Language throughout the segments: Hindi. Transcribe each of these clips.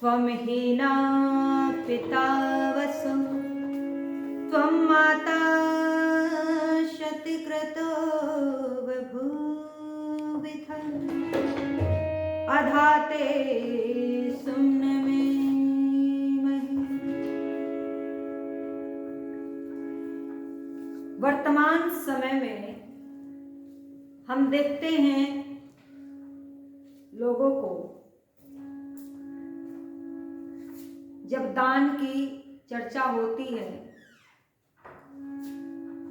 त्वमहीना पिता वसु त्वं माता शतिक्रतो बभूविथ अधाते सुम्न में मही। वर्तमान समय में हम देखते हैं लोगों को जब दान की चर्चा होती है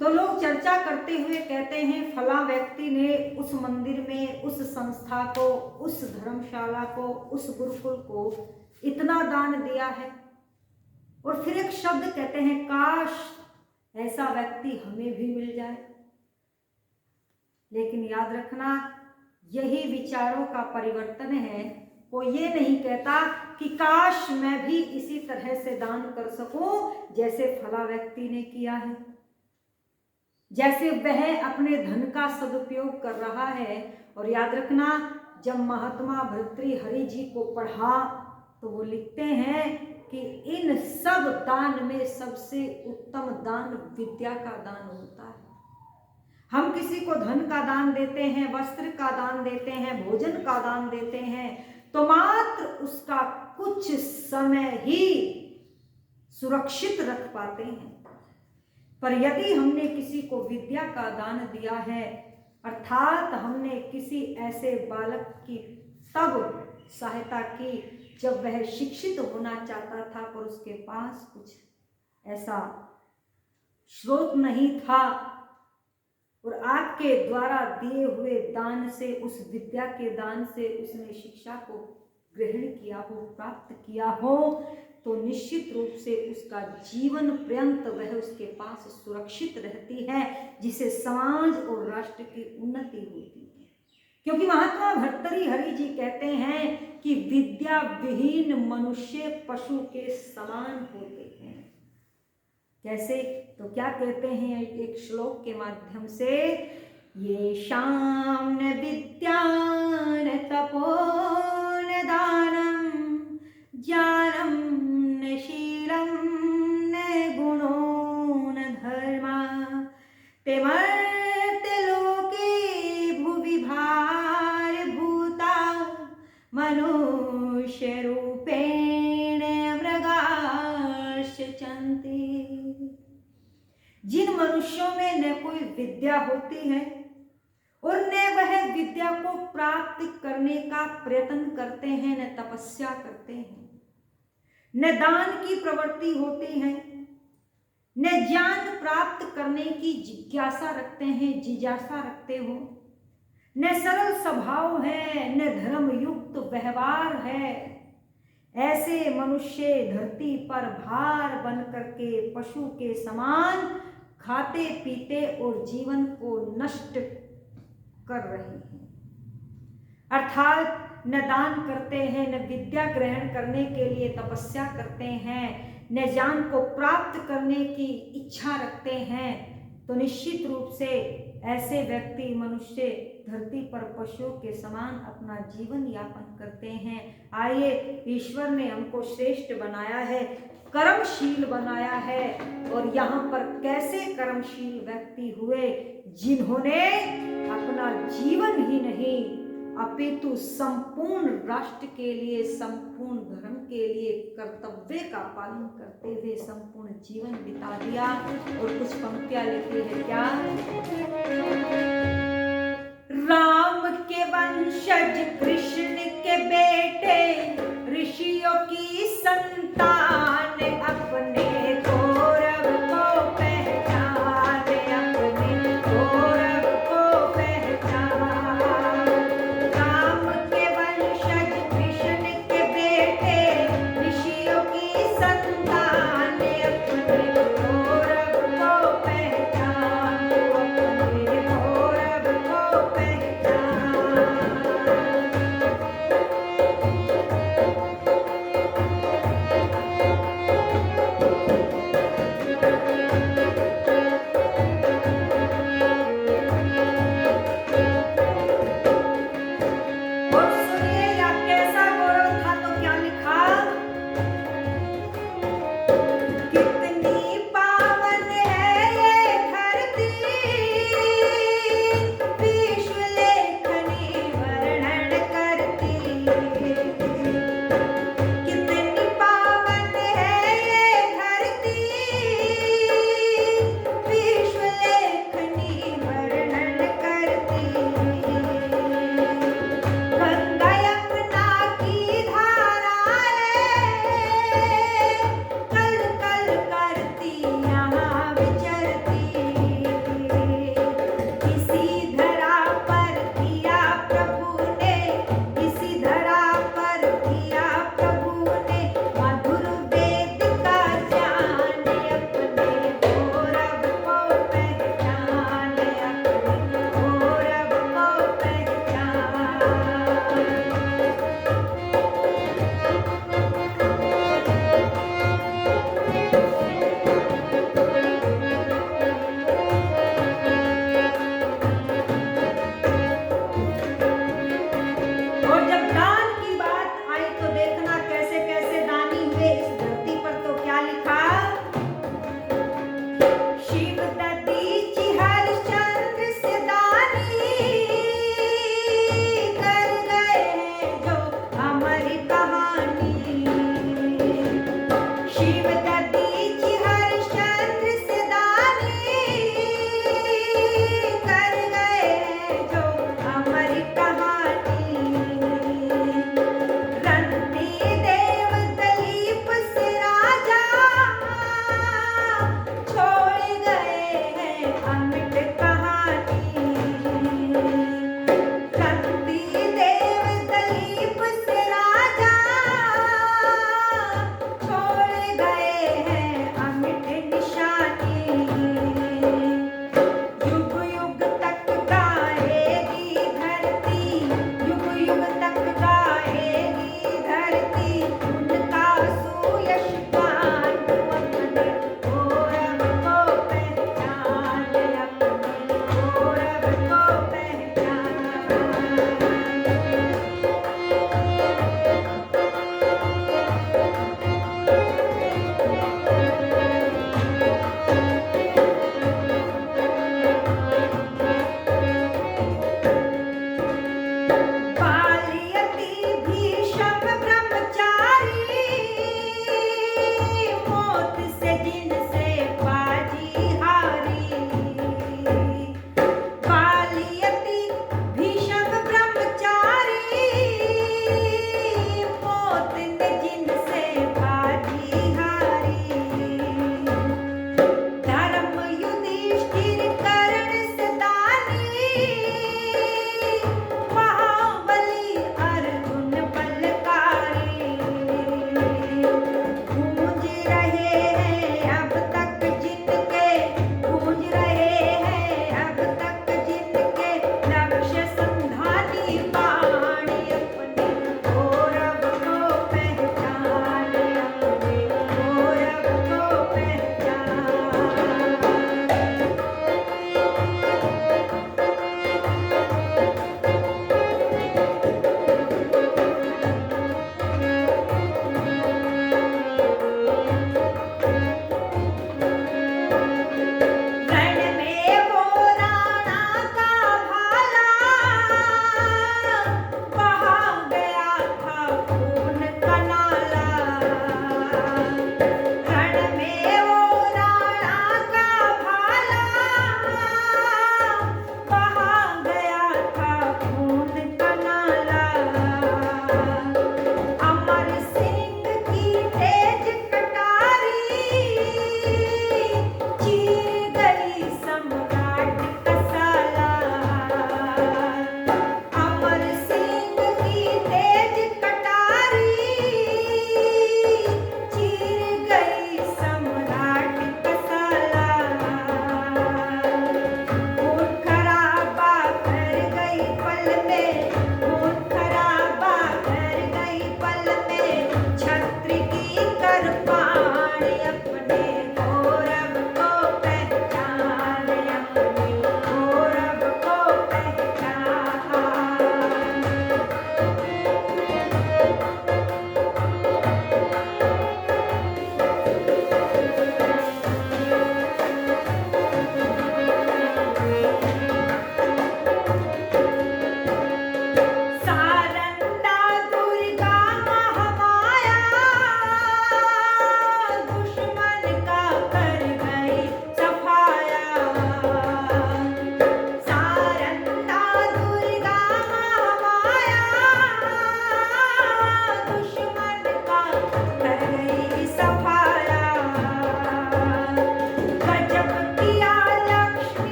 तो लोग चर्चा करते हुए कहते हैं फला व्यक्ति ने उस मंदिर में, उस संस्था को, उस धर्मशाला को, उस गुरुकुल को इतना दान दिया है। और फिर एक शब्द कहते हैं, काश ऐसा व्यक्ति हमें भी मिल जाए। लेकिन याद रखना, यही विचारों का परिवर्तन है। कोई ये नहीं कहता कि काश मैं भी इसी तरह से दान कर सकूं जैसे फला व्यक्ति ने किया है, जैसे वह अपने धन का सदुपयोग कर रहा है। और याद रखना, जब महात्मा भर्तृहरि जी को पढ़ा तो वो लिखते हैं कि इन सब दान में सबसे उत्तम दान विद्या का दान होता है। हम किसी को धन का दान देते हैं, वस्त्र का दान देते हैं, भोजन का दान देते हैं तो मात्र उसका कुछ समय ही सुरक्षित रख पाते हैं। पर यदि हमने किसी को विद्या का दान दिया है, अर्थात हमने किसी ऐसे बालक की तब सहायता की जब वह शिक्षित होना चाहता था पर उसके पास कुछ ऐसा स्रोत नहीं था, और आपके द्वारा दिए हुए दान से, उस विद्या के दान से उसने शिक्षा को ग्रहण किया हो, प्राप्त किया हो, तो निश्चित रूप से उसका जीवन पर्यंत वह उसके पास सुरक्षित रहती है, जिसे समाज और राष्ट्र की उन्नति होती है। क्योंकि महात्मा भर्तृहरि जी कहते हैं कि विद्या विहीन मनुष्य पशु के समान होते हैं। कैसे? तो क्या कहते हैं एक श्लोक के माध्यम से, ये शाम न विद्या न तपो न दानम ज्ञानम न शीलम न गुणो न धर्मा ते मर्त्य लोके भुवि भार भूता मनुष्य रूपेण मृगाश्च चन्ति। जिन मनुष्यों में न कोई विद्या होती है और न वह विद्या को प्राप्त करने का प्रयत्न करते हैं, न तपस्या करते हैं, न दान की प्रवृत्ति होती है, न ज्ञान प्राप्त करने की जिज्ञासा रखते हैं, जिज्ञासा रखते हो, न सरल स्वभाव है, न धर्म युक्त व्यवहार है, ऐसे मनुष्य धरती पर भार बन करके पशु के समान खाते पीते और जीवन को नष्ट कर रहे हैं। अर्थात न दान करते हैं, न विद्या ग्रहण करने के लिए तपस्या करते हैं, न ज्ञान को प्राप्त करने की इच्छा रखते हैं, तो निश्चित रूप से ऐसे व्यक्ति मनुष्य धरती पर पशुओं के समान अपना जीवन यापन करते हैं। आइए, ईश्वर ने हमको श्रेष्ठ बनाया है, कर्मशील बनाया है, और यहाँ पर कैसे कर्मशील व्यक्ति हुए जिन्होंने अपना जीवन ही नहीं अपितु संपूर्ण राष्ट्र के लिए, संपूर्ण धर्म के लिए कर्तव्य का पालन करते हुए संपूर्ण जीवन बिता दिया। और कुछ पंक्तियां लिखी है क्या, राम के वंशज कृष्ण के बेटे ऋषियों की संतान